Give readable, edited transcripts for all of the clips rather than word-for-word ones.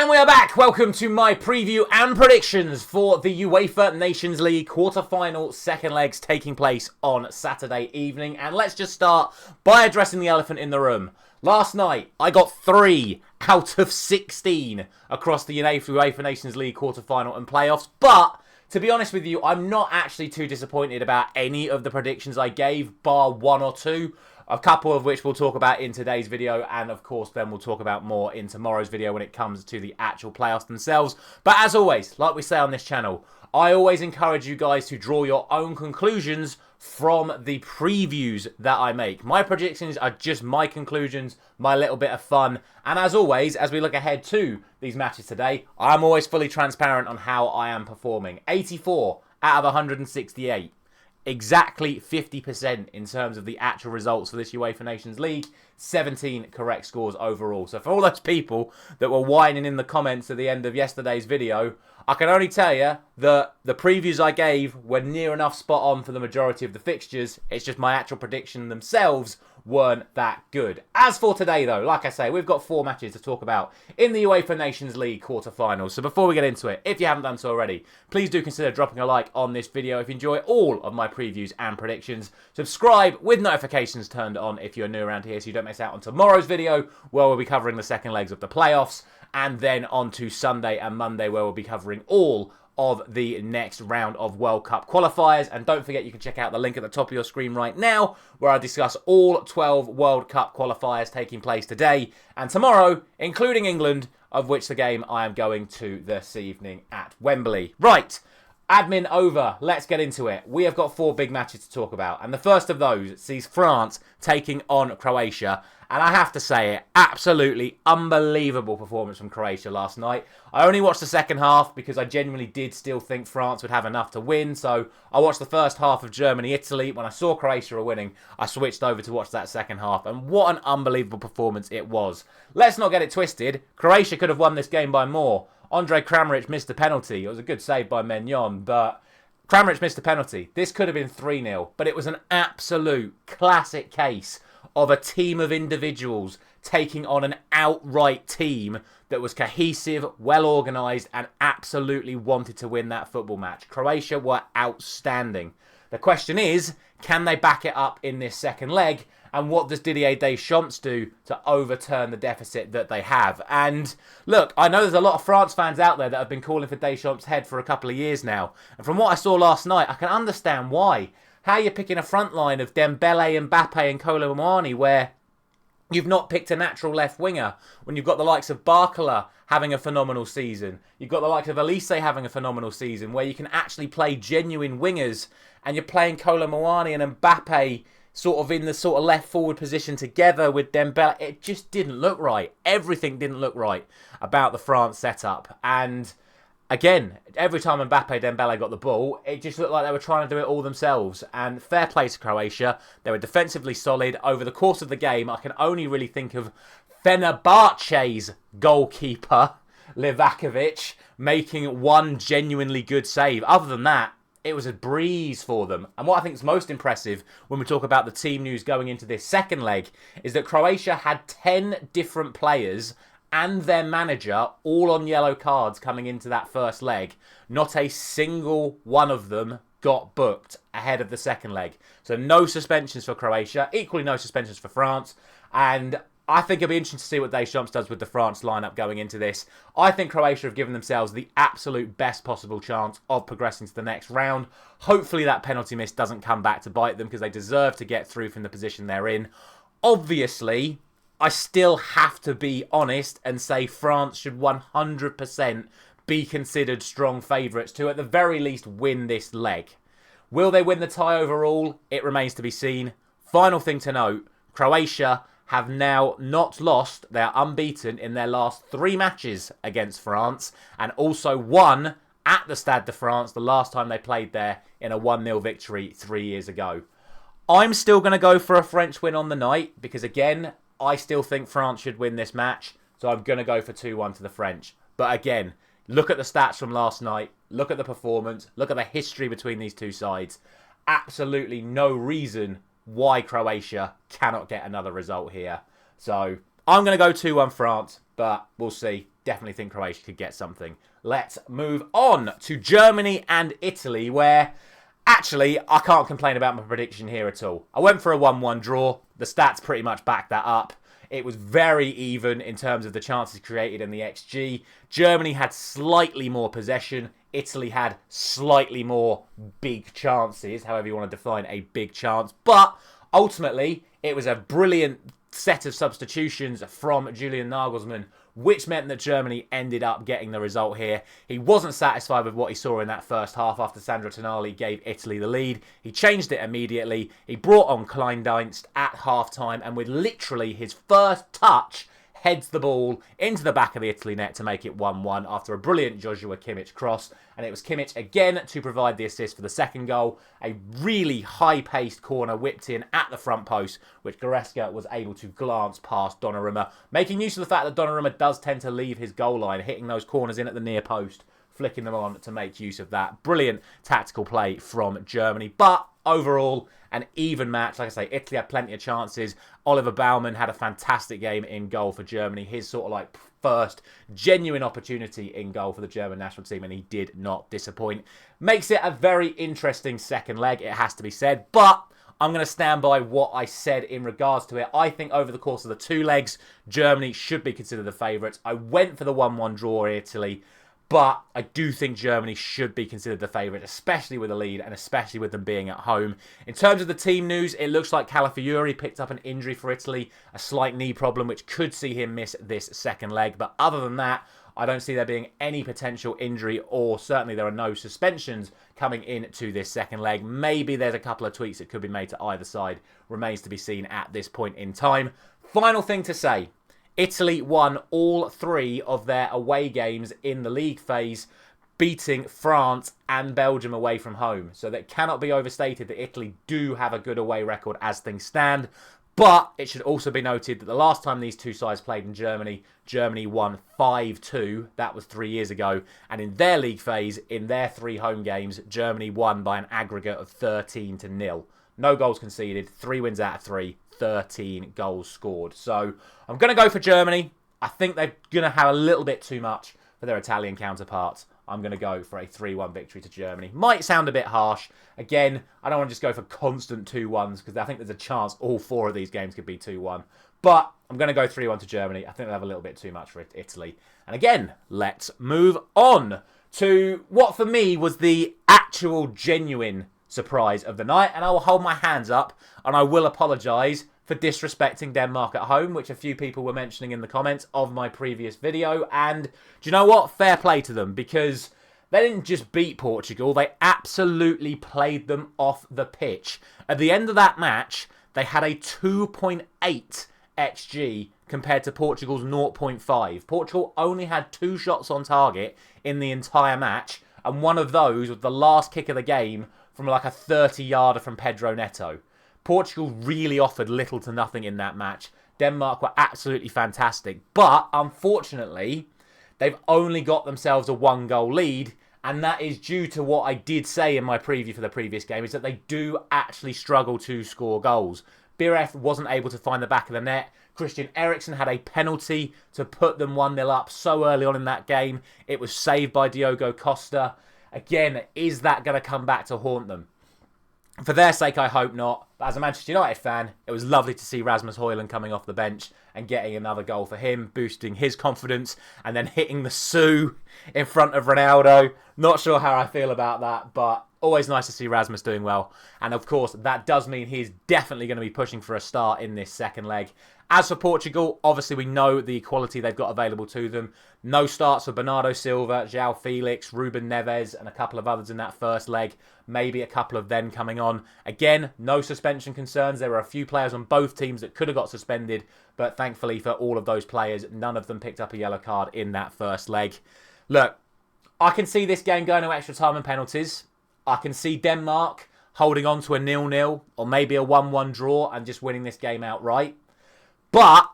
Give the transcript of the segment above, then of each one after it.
And we are back. Welcome to my preview and predictions for the UEFA Nations League quarter-final second legs taking place on Saturday evening. And let's just start by addressing the elephant in the room. Last night, I got 3 out of 16 across the UEFA Nations League quarter-final and playoffs. But, to be honest with you, I'm not actually too disappointed about any of the predictions I gave, bar 1 or 2. A couple of which we'll talk about in today's video, and of course then we'll talk about more in tomorrow's video when it comes to the actual playoffs themselves. But as always, like we say on this channel, I always encourage you guys to draw your own conclusions from the previews that I make. My predictions are just my conclusions, my little bit of fun, and as always, as we look ahead to these matches today, I'm always fully transparent on how I am performing. 84 out of 168. Exactly 50% in terms of the actual results for this UEFA Nations League. 17 correct scores overall. So for all those people that were whining in the comments at the end of yesterday's video, I can only tell you that the previews I gave were near enough spot on for the majority of the fixtures. It's just my actual prediction themselves weren't that good. As for today though, like I say, we've got 4 matches to talk about in the UEFA Nations League quarterfinals. So before we get into it, if you haven't done so already, please do consider dropping a like on this video if you enjoy all of my previews and predictions. Subscribe with notifications turned on if you're new around here so you don't miss out on tomorrow's video where we'll be covering the second legs of the playoffs, and then on to Sunday and Monday where we'll be covering all of the next round of World Cup qualifiers. And don't forget, you can check out the link at the top of your screen right now where I discuss all 12 World Cup qualifiers taking place today and tomorrow, including England, of which the game I am going to this evening at Wembley. Right, admin over, let's get into it. We have got 4 big matches to talk about, and the first of those sees France taking on Croatia. And I have to say it, absolutely unbelievable performance from Croatia last night. I only watched the second half because I genuinely did still think France would have enough to win. So I watched the first half of Germany-Italy. When I saw Croatia were winning, I switched over to watch that second half. And what an unbelievable performance it was. Let's not get it twisted. Croatia could have won this game by more. Andre Kramaric missed a penalty. It was a good save by Mignon, but Kramaric missed a penalty. This could have been 3-0, but it was an absolute classic case of a team of individuals taking on an outright team that was cohesive, well organised, and absolutely wanted to win that football match. Croatia were outstanding. The question is, can they back it up in this second leg? And what does Didier Deschamps do to overturn the deficit that they have? And look, I know there's a lot of France fans out there that have been calling for Deschamps' head for a couple of years now. And from what I saw last night, I can understand why. How you're picking a front line of Dembele, Mbappe and Kolo Muani where you've not picked a natural left winger, when you've got the likes of Barcola having a phenomenal season. You've got the likes of Elise having a phenomenal season where you can actually play genuine wingers, and you're playing Kolo Muani and Mbappe sort of in the sort of left forward position together with Dembele. It just didn't look right. Everything didn't look right about the France setup. And again, every time Mbappe Dembele got the ball, it just looked like they were trying to do it all themselves. And fair play to Croatia. They were defensively solid. Over the course of the game, I can only really think of Fenerbahce's goalkeeper, Livakovic, making one genuinely good save. Other than that, it was a breeze for them. And what I think is most impressive when we talk about the team news going into this second leg is that Croatia had 10 different players and their manager all on yellow cards coming into that first leg. Not a single one of them got booked ahead of the second leg. So no suspensions for Croatia, equally no suspensions for France. And I think it'll be interesting to see what Deschamps does with the France lineup going into this. I think Croatia have given themselves the absolute best possible chance of progressing to the next round. Hopefully that penalty miss doesn't come back to bite them because they deserve to get through from the position they're in. Obviously, I still have to be honest and say France should 100% be considered strong favourites to at the very least win this leg. Will they win the tie overall? It remains to be seen. Final thing to note, Croatia have now not lost. They are unbeaten in their last 3 matches against France and also won at the Stade de France the last time they played there in a 1-0 victory 3 years ago. I'm still going to go for a French win on the night because, again, I still think France should win this match. So I'm going to go for 2-1 to the French. But again, look at the stats from last night. Look at the performance. Look at the history between these two sides. Absolutely no reason why Croatia cannot get another result here. So I'm going to go 2-1 France, but we'll see. definitely think Croatia could get something. Let's move on to Germany and Italy, where actually I can't complain about my prediction here at all. I went for a 1-1 draw. The stats pretty much back that up. It was very even in terms of the chances created and the XG. Germany had slightly more possession. Italy had slightly more big chances, however you want to define a big chance. But ultimately, it was a brilliant set of substitutions from Julian Nagelsmann, which meant that Germany ended up getting the result here. He wasn't satisfied with what he saw in that first half after Sandro Tonali gave Italy the lead. He changed it immediately. He brought on Kleindienst at half-time, and with literally his first touch, heads the ball into the back of the Italy net to make it 1-1 after a brilliant Joshua Kimmich cross. And it was Kimmich again to provide the assist for the second goal. A really high-paced corner whipped in at the front post, which Goretzka was able to glance past Donnarumma, making use of the fact that Donnarumma does tend to leave his goal line, hitting those corners in at the near post, flicking them on to make use of that. Brilliant tactical play from Germany. But overall, an even match. Like I say, Italy had plenty of chances. Oliver Baumann had a fantastic game in goal for Germany. His sort of like first genuine opportunity in goal for the German national team, and he did not disappoint. Makes it a very interesting second leg, it has to be said. But I'm going to stand by what I said in regards to it. I think over the course of the two legs, Germany should be considered the favourites. I went for the 1-1 draw Italy. But I do think Germany should be considered the favourite, especially with a lead and especially with them being at home. In terms of the team news, it looks like Calafiori picked up an injury for Italy, a slight knee problem, which could see him miss this second leg. But other than that, I don't see there being any potential injury, or certainly there are no suspensions coming into this second leg. Maybe there's a couple of tweaks that could be made to either side. Remains to be seen at this point in time. Final thing to say. Italy won all three of their away games in the league phase, beating France and Belgium away from home. So that cannot be overstated that Italy do have a good away record as things stand. But it should also be noted that the last time these two sides played in Germany, Germany won 5-2. That was 3 years ago. And in their league phase, in their three home games, Germany won by an aggregate of 13-0. No goals conceded, 3 wins out of 3. 13 goals scored. So I'm going to go for Germany. I think they're going to have a little bit too much for their Italian counterparts. I'm going to go for a 3-1 victory to Germany. Might sound a bit harsh. Again, I don't want to just go for constant 2-1s because I think there's a chance all four of these games could be 2-1. But I'm going to go 3-1 to Germany. I think they'll have a little bit too much for Italy. And again, let's move on to what for me was the actual genuine surprise of the night, and I will hold my hands up and I will apologise for disrespecting Denmark at home, which a few people were mentioning in the comments of my previous video. And do you know what? Fair play to them, because they didn't just beat Portugal, they absolutely played them off the pitch. At the end of that match, they had a 2.8 XG compared to Portugal's 0.5. Portugal only had 2 shots on target in the entire match, and one of those was the last kick of the game from like a 30-yarder from Pedro Neto. Portugal really offered little to nothing in that match. Denmark were absolutely fantastic. But, unfortunately, they've only got themselves a 1-goal lead. And that is due to what I did say in my preview for the previous game, is that they do actually struggle to score goals. Biref wasn't able to find the back of the net. Christian Eriksen had a penalty to put them 1-0 up so early on in that game. It was saved by Diogo Costa. Again, is that going to come back to haunt them? For their sake, I hope not. But as a Manchester United fan, it was lovely to see Rasmus Højlund coming off the bench and getting another goal for him, boosting his confidence, and then hitting the Sioux in front of Ronaldo. Not sure how I feel about that, but always nice to see Rasmus doing well. And of course, that does mean he's definitely going to be pushing for a start in this second leg. As for Portugal, obviously we know the quality they've got available to them. No starts for Bernardo Silva, João Felix, Ruben Neves, and a couple of others in that first leg. Maybe a couple of them coming on. Again, no suspension concerns. There were a few players on both teams that could have got suspended, but thankfully for all of those players, none of them picked up a yellow card in that first leg. Look, I can see this game going to extra time and penalties. I can see Denmark holding on to a 0-0 or maybe a 1-1 draw and just winning this game outright. But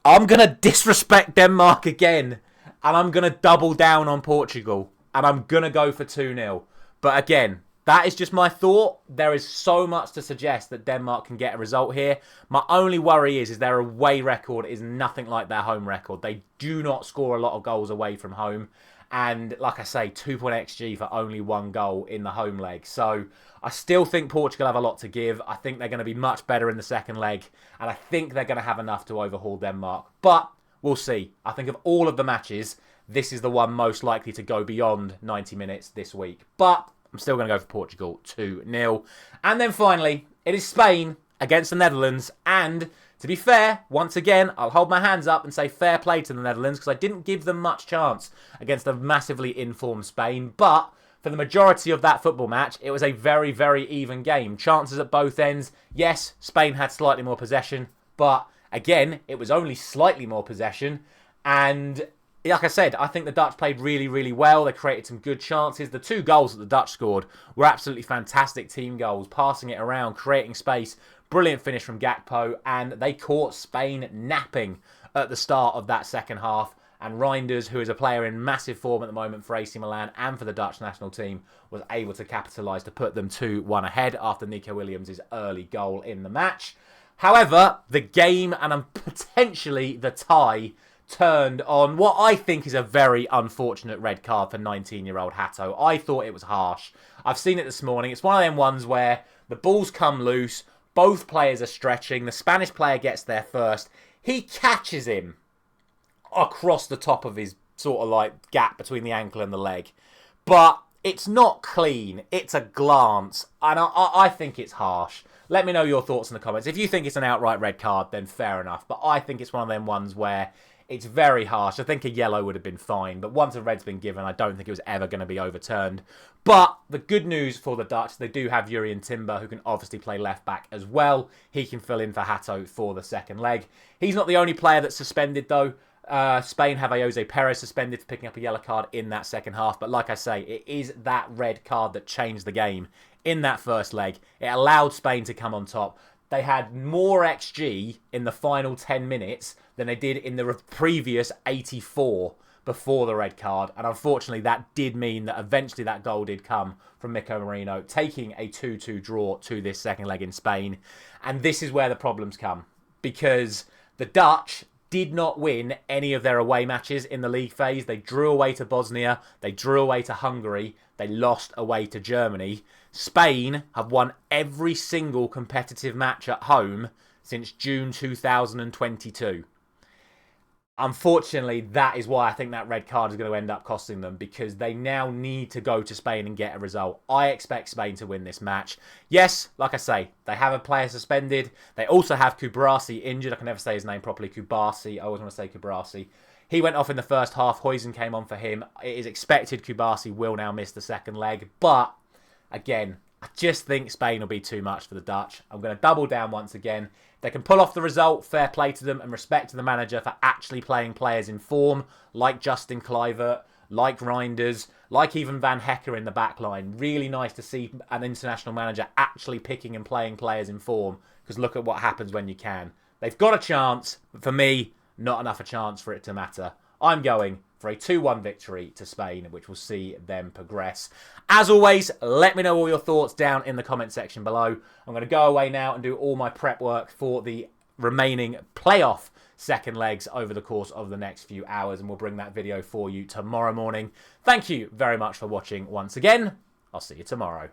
I'm going to disrespect Denmark again, and I'm going to double down on Portugal, and I'm going to go for 2-0. But again, That is just my thought. There is so much to suggest that Denmark can get a result here. My only worry is their away record is nothing like their home record. They do not score a lot of goals away from home. And like I say, 2.xG for only 1 goal in the home leg. So I still think Portugal have a lot to give. I think they're going to be much better in the second leg. And I think they're going to have enough to overhaul Denmark. But we'll see. I think of all of the matches, this is the one most likely to go beyond 90 minutes this week. But I'm still going to go for Portugal 2-0. And then finally, it is Spain against the Netherlands. And to be fair, once again, I'll hold my hands up and say fair play to the Netherlands because I didn't give them much chance against a massively informed Spain. But for the majority of that football match, it was a very, very even game. Chances at both ends. Yes, Spain had slightly more possession. But again, it was only slightly more possession. And like I said, I think the Dutch played really, really well. They created some good chances. The 2 goals that the Dutch scored were absolutely fantastic team goals. Passing it around, creating space. Brilliant finish from Gakpo. And they caught Spain napping at the start of that second half. And Reinders, who is a player in massive form at the moment for AC Milan and for the Dutch national team, was able to capitalise to put them 2-1 ahead after Nico Williams' early goal in the match. However, the game and potentially the tie turned on what I think is a very unfortunate red card for 19-year-old Hato. I thought it was harsh. I've seen it this morning. It's one of them ones where the balls come loose, both players are stretching, the Spanish player gets there first. He catches him across the top of his sort of like gap between the ankle and the leg. But it's not clean. It's a glance. And I think it's harsh. Let me know your thoughts in the comments. If you think it's an outright red card, then fair enough. But I think it's one of them ones where it's very harsh. I think a yellow would have been fine. But once a red's been given, I don't think it was ever going to be overturned. But the good news for the Dutch, they do have Jurrien Timber, who can obviously play left back as well. He can fill in for Hato for the second leg. He's not the only player that's suspended, though. Spain have Jose Perez suspended for picking up a yellow card in that second half. But like I say, it is that red card that changed the game in that first leg. It allowed Spain to come on top. They had more XG in the final 10 minutes than they did in the previous 84 before the red card. And unfortunately, that did mean that eventually that goal did come from Mico Marino, taking a 2-2 draw to this second leg in Spain. And this is where the problems come, because the Dutch did not win any of their away matches in the league phase. They drew away to Bosnia. They drew away to Hungary. They lost away to Germany. Spain have won every single competitive match at home since June 2022. Unfortunately, that is why I think that red card is going to end up costing them, because they now need to go to Spain and get a result. I expect Spain to win this match. Yes, like I say, they have a player suspended. They also have Kubarasi injured. I can never say his name properly. Kubasi. I always want to say Kubarasi. He went off in the first half. Huijsen came on for him. It is expected Kubasi will now miss the second leg. But, again, I just think Spain will be too much for the Dutch. I'm going to double down once again. They can pull off the result, fair play to them, and respect to the manager for actually playing players in form, like Justin Kluivert, like Reinders, like even Van Hecker in the back line. Really nice to see an international manager actually picking and playing players in form, because look at what happens when you can. They've got a chance, but for me, not enough a chance for it to matter. I'm going for a 2-1 victory to Spain, which will see them progress. As always, let me know all your thoughts down in the comment section below. I'm going to go away now and do all my prep work for the remaining playoff second legs over the course of the next few hours, and we'll bring that video for you tomorrow morning. Thank you very much for watching once again. I'll see you tomorrow.